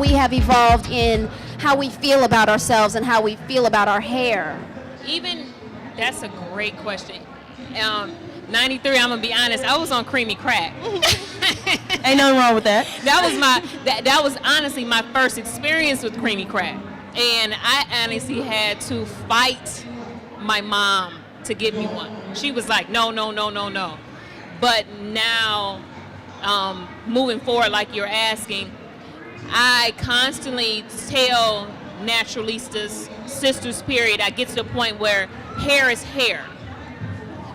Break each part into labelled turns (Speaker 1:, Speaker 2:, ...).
Speaker 1: we have evolved in how we feel about ourselves and how we feel about our hair?
Speaker 2: Even, that's a great question. 93, I'm gonna be honest, I was on creamy crack.
Speaker 3: Ain't nothing wrong with that.
Speaker 2: That was honestly my first experience with creamy crack. And I honestly had to fight my mom to get me one. She was like, no, no, no, no, no. But now, moving forward, like you're asking, I constantly tell naturalistas, sisters, period, I get to the point where hair is hair.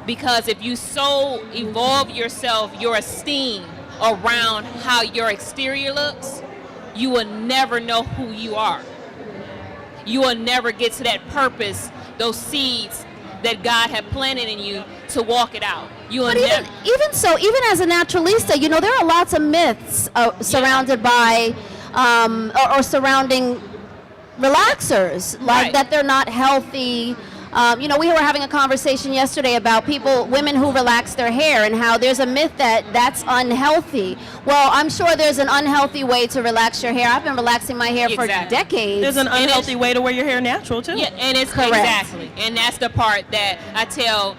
Speaker 2: Because if you so evolve yourself, your esteem around how your exterior looks, you will never know who you are. You will never get to that purpose, those seeds that God had planted in you to walk it out. You will
Speaker 1: But even so, even as a naturalista, you know, there are lots of myths surrounded by or surrounding relaxers, like
Speaker 2: Right.
Speaker 1: that they're not healthy. You know, we were having a conversation yesterday about women who relax their hair, and how there's a myth that that's unhealthy. Well, I'm sure there's an unhealthy way to relax your hair. I've been relaxing my hair for decades.
Speaker 3: There's an unhealthy way to wear your hair natural, too.
Speaker 2: Yeah, and it's
Speaker 1: Correct.
Speaker 2: exactly. And that's the part that I tell,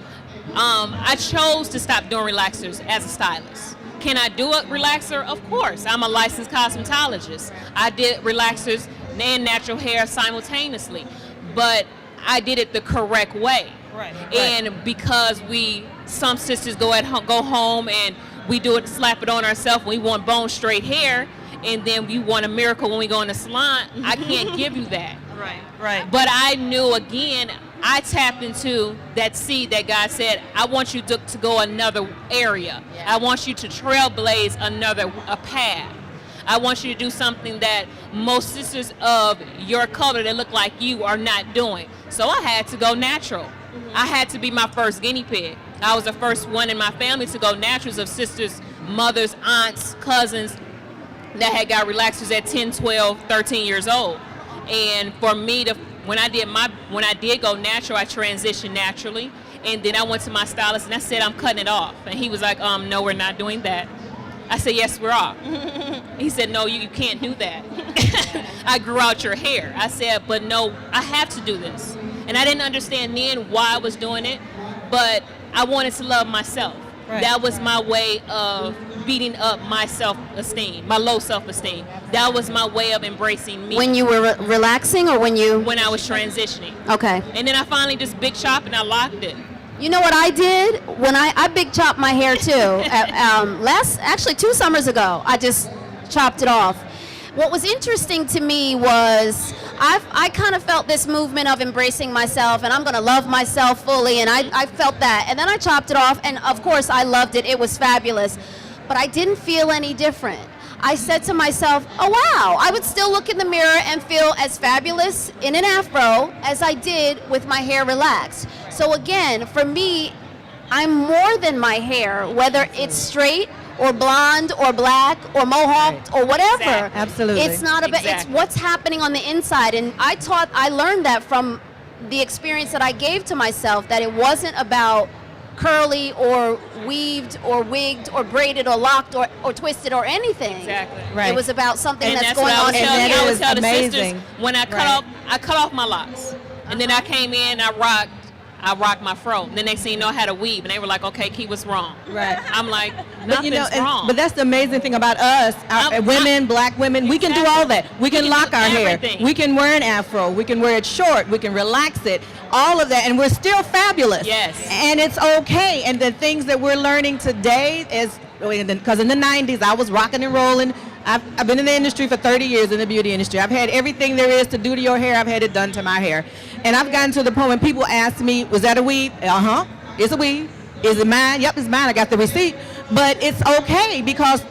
Speaker 2: I chose to stop doing relaxers as a stylist. Can I do a relaxer? Of course. I'm a licensed cosmetologist. I did relaxers and natural hair simultaneously. But I did it the correct way.
Speaker 3: Right.
Speaker 2: And because some sisters go home and we do it, slap it on ourselves. We want bone straight hair, and then we want a miracle when we go in the salon. I can't give you that.
Speaker 3: Right.
Speaker 2: But I knew, again, I tapped into that seed that God said, I want you to go another area. I want you to trailblaze a path. I want you to do something that most sisters of your color that look like you are not doing. So I had to go natural. I had to be my first guinea pig. I was the first one in my family to go naturals, of sisters, mothers, aunts, cousins that had got relaxers at 10, 12, 13 years old. And for me, when I did go natural, I transitioned naturally. And then I went to my stylist and I said, I'm cutting it off. And he was like, no, we're not doing that. I said, yes, we're off. He said, no, you can't do that. I grew out your hair. I said, but no, I have to do this. And I didn't understand then why I was doing it, but I wanted to love myself.
Speaker 3: Right.
Speaker 2: That was my way of beating up my self-esteem, my low self-esteem. That was my way of embracing me.
Speaker 1: When you were relaxing, or when
Speaker 2: I was transitioning.
Speaker 1: Okay.
Speaker 2: And then I finally just big chopped and I locked it.
Speaker 1: You know what I did? When I big chopped my hair too. Actually 2 summers ago, I just chopped it off. What was interesting to me was I kind of felt this movement of embracing myself, and I'm going to love myself fully, and I felt that. And then I chopped it off, and of course I loved it. It was fabulous. But I didn't feel any different. I said to myself, oh wow, I would still look in the mirror and feel as fabulous in an afro as I did with my hair relaxed. So again, for me, I'm more than my hair, whether it's straight or blonde or black or mohawked or whatever.
Speaker 2: Exactly.
Speaker 3: Absolutely.
Speaker 1: It's not about, it's what's happening on the inside. And I learned that from the experience that I gave to myself, that it wasn't about curly or weaved or wigged or braided or locked or twisted or anything.
Speaker 2: Exactly.
Speaker 3: Right.
Speaker 1: It was about something
Speaker 2: And
Speaker 1: that's
Speaker 2: that's
Speaker 1: going
Speaker 2: what I
Speaker 1: on
Speaker 2: was
Speaker 1: in
Speaker 2: telling
Speaker 3: that
Speaker 2: you. I would
Speaker 3: is
Speaker 2: tell the
Speaker 3: amazing.
Speaker 2: sisters, when I cut off my locks. And then I came in, I rocked my fro. Then they seen I had a weave, and they were like, "Okay, Key, what's wrong?"
Speaker 3: Right.
Speaker 2: I'm like,
Speaker 3: But you
Speaker 2: nothing's
Speaker 3: know,
Speaker 2: wrong.
Speaker 3: but that's the amazing thing about us, women, black women. We can do all that. We can
Speaker 2: can
Speaker 3: lock
Speaker 2: do
Speaker 3: our hair.
Speaker 2: everything.
Speaker 3: We can wear an afro. We can wear it short. We can relax it. All of that, and we're still fabulous.
Speaker 2: Yes.
Speaker 3: And it's okay. And the things that we're learning today is, because in the 90s I was rocking and rolling. I've been in the industry for 30 years, in the beauty industry. I've had everything there is to do to your hair. I've had it done to my hair. And I've gotten to the point when people ask me, was that a weave? Uh-huh. It's a weave. Is it mine? Yep, it's mine. I got the receipt. But it's okay, because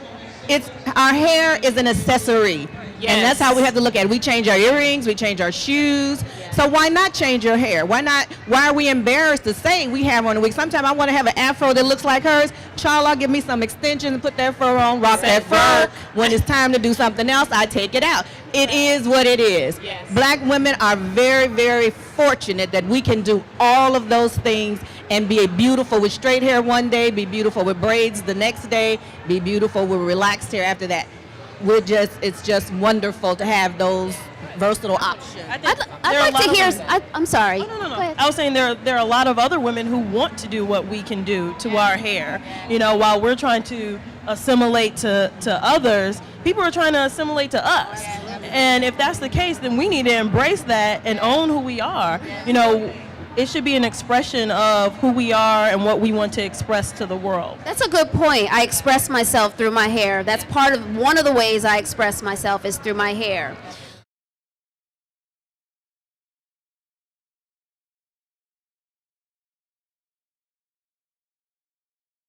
Speaker 3: our hair is an accessory.
Speaker 2: Yes.
Speaker 3: And that's how we have to look at it. We change our earrings, we change our shoes. So why not change your hair? Why are we embarrassed to say we have on a wig? Sometimes I want to have an afro that looks like hers. Charlotte, give me some extensions and put that fur on, rock that fur. When it's time to do something else, I take it out. It is what it is.
Speaker 2: Yes.
Speaker 3: Black women are very, very fortunate that we can do all of those things and be beautiful with straight hair one day, be beautiful with braids the next day, be beautiful with relaxed hair after that. it's just wonderful to have those versatile options.
Speaker 4: I think
Speaker 1: I'd
Speaker 4: there are a
Speaker 1: like
Speaker 4: lot
Speaker 1: to
Speaker 4: of
Speaker 1: hear.
Speaker 4: women-
Speaker 1: I'm sorry.
Speaker 4: Oh, no.
Speaker 1: Go ahead.
Speaker 4: I was saying there are a lot of other women who want to do what we can do to our hair. You know, while we're trying to assimilate to others, people are trying to assimilate to us. And if that's the case, then we need to embrace that and own who we are. You know, it should be an expression of who we are and what we want to express to the world.
Speaker 1: That's a good point. I express myself through my hair. That's one of the ways I express myself is through my hair.